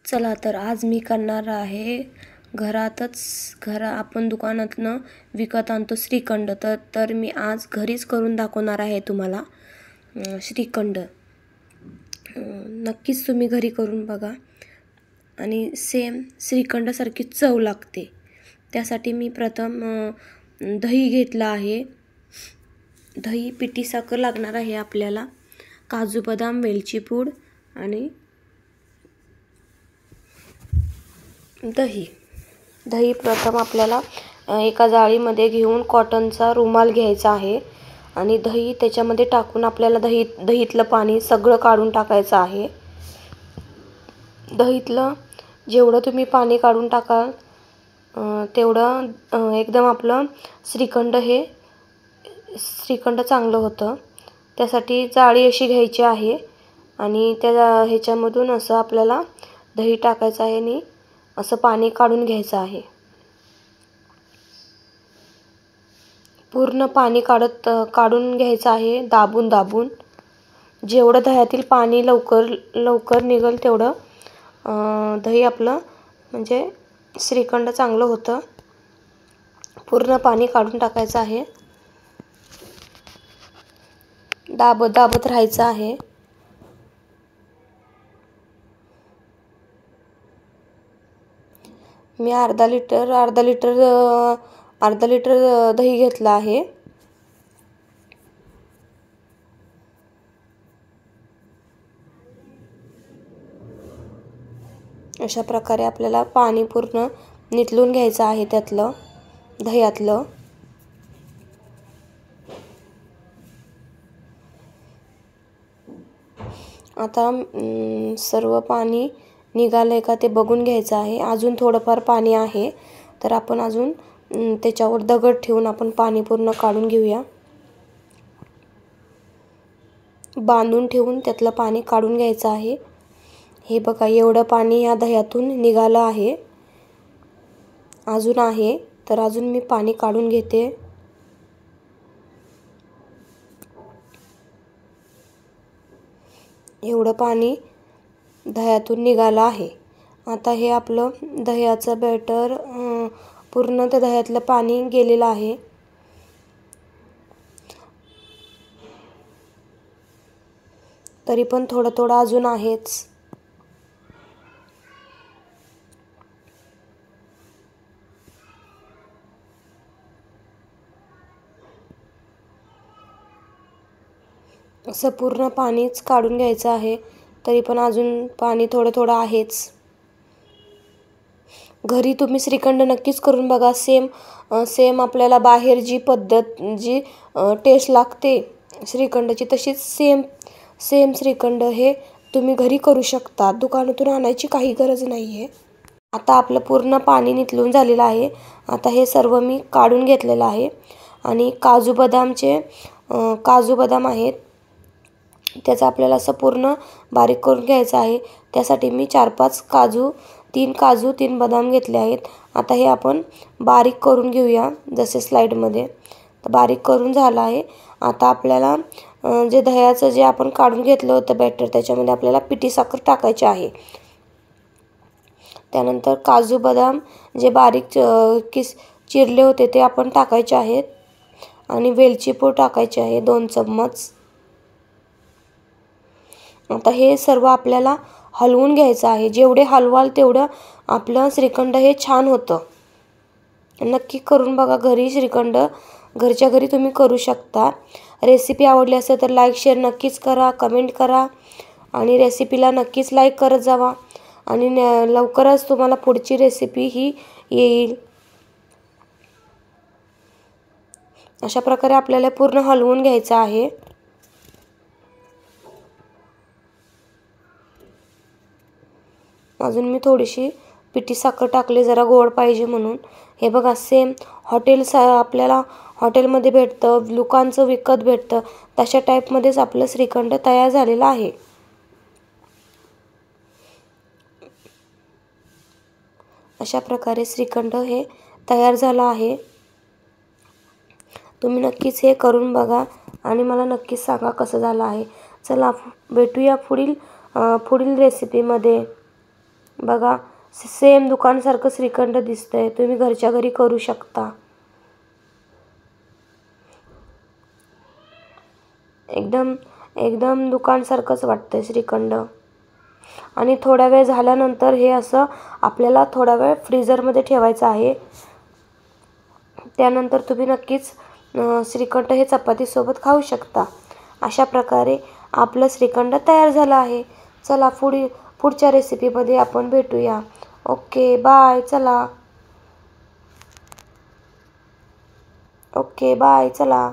चला तर आज मी करणार आहे आपण दुकानातनं विकत आणतो श्रीखंड, तर मी आज घरीच करून दाखवणार आहे तुम्हाला श्रीखंड। नक्कीच तुम्ही घरी करून बघा आणि सेम श्रीखंडासारखी चव लागते। त्यासाठी मी प्रथम दही घेतला आहे। दही, पिठी साखर लागणार आहे आपल्याला, काजू बदाम, वेलची पूड आणि दही प्रथम आपल्याला एका जाळीमध्ये घेऊन कॉटनचा रुमाल घ्यायचा आहे आणि दही त्याच्यामध्ये टाकून आपल्याला दहीतलं पाणी सगळं काढून टाकायचं आहे। दहीतलं जेवढं तुम्ही पाणी काढून टाकाल तेवढं एकदम आपलं श्रीखंड चांगलं होतं। त्यासाठी जाळी अशी घ्यायची आहे आणि त्या ह्याच्यामधून असं आपल्याला दही टाकायचं आहे आणि असं पाणी काढून घ्यायचं आहे। पूर्ण पाणी काढून घ्यायचं आहे, दाबून जेवढं दह्यातील पाणी लवकर निघेल तेवढं दही आपलं म्हणजे श्रीखंड चांगलं होतं। पूर्ण पाणी काढून टाकायचं आहे, दाबत राहायचं आहे। मी अर्धा लिटर दही घेतला आहे। अशा प्रकारे आपल्याला पाणी पूर्ण निथळून घ्यायचं आहे त्यातलं दह्यातलं। आता सर्व पाणी निघालंय का ते बघून घ्यायचं आहे। अजून थोडंफार पाणी आहे तर आपण अजून त्याच्यावर दगड ठेवून आपण पाणी पूर्ण काढून घेऊया। बांधून ठेवून त्यातलं पाणी काढून घ्यायचं आहे। हे बघा, एवढं पाणी या दह्यातून निघालं आहे। अजून आहे तर अजून मी पाणी काढून घेते। एवढं पाणी दह्यातून निघालं आहे। आता हे आपलं दह्याचं बॅटर पूर्ण त्या दह्यातलं पाणी गेलेलं आहे। तरी पण थोडं अजून आहेच। असं पूर्ण पाणीच काढून घ्यायचं आहे, तरी पण अजून पाणी थोडं आहेच। घरी तुम्ही श्रीखंड नक्कीच करून बघा। सेम आपल्याला बाहेर जी टेस्ट लागते श्रीखंडाची, तशीच सेम श्रीखंड हे तुम्ही घरी करू शकता। दुकानातून आणायची काही गरज नाही आहे। आता आपलं पूर्ण पाणी निथळून झालेलं आहे। आता हे सर्व मी काढून घेतलेलं आहे आणि काजू बदाम आहेत, त्याचा आपल्याला असं पूर्ण बारीक करून घ्यायचं आहे। त्यासाठी मी 4-5 काजू 3 बदाम घेतले आहेत। आता हे आपण बारीक करून घेऊया, जसे स्लाइडमध्ये तर बारीक करून झालं आहे। आता आपल्याला जे दह्याचं जे आपण काढून घेतलं होतं बॅटर, त्याच्यामध्ये आपल्याला पिठी साखर टाकायची आहे। त्यानंतर काजू बदाम जे बारीक चिरले होते ते आपण टाकायचे आहेत आणि वेलची पूड टाकायची आहे 2 चम्मच। आता हे सर्व आपल्याला हलवून घ्यायचं आहे। जेवढे हलवाल तेवढं आपलं श्रीखंड हे छान होतं। नक्की करून बघा घरी श्रीखंड, घरच्या घरी तुम्ही करू शकता। रेसिपी आवडली असेल तर लाईक शेअर नक्कीच करा, कमेंट करा आणि रेसिपीला नक्कीच लाईक करत जावा आणि लवकरच तुम्हाला पुढची रेसिपी ही येईल। अशा प्रकारे आपल्याला पूर्ण हलवून घ्यायचं आहे। अजून मी थोडीशी पिठी साखर टाकली, जरा गोड पाहिजे म्हणून। हे बघा, सेम आपल्याला हॉटेलमध्ये भेटतं, दुकानचं विकत भेटतं, तशा टाईपमध्येच आपलं श्रीखंड तयार झालेलं आहे। अशा प्रकारे श्रीखंड हे तयार झालं आहे। तुम्ही नक्कीच हे करून बघा आणि मला नक्कीच सांगा कसं झालं आहे। चला भेटूया पुढील रेसिपीमध्ये। बघा सेम दुकानसारखं श्रीखंड दिसतंय, तुम्ही घरच्या घरी करू शकता. एकदम एकदम दुकानसारखंच वाटतंय श्रीखंड. आणि थोडा वेळ झाल्यानंतर हे असं आपल्याला थोडा वेळ फ्रीझरमध्ये ठेवायचं आहे. त्यानंतर तुम्ही नक्कीच श्रीखंड हे चपातीसोबत खाऊ शकता. अशा प्रकारे आपलं श्रीखंड तयार झालं आहे. चला पुढच्या रेसिपीमध्ये आपण भेटूया. Okay bye. चला. Okay bye. चला.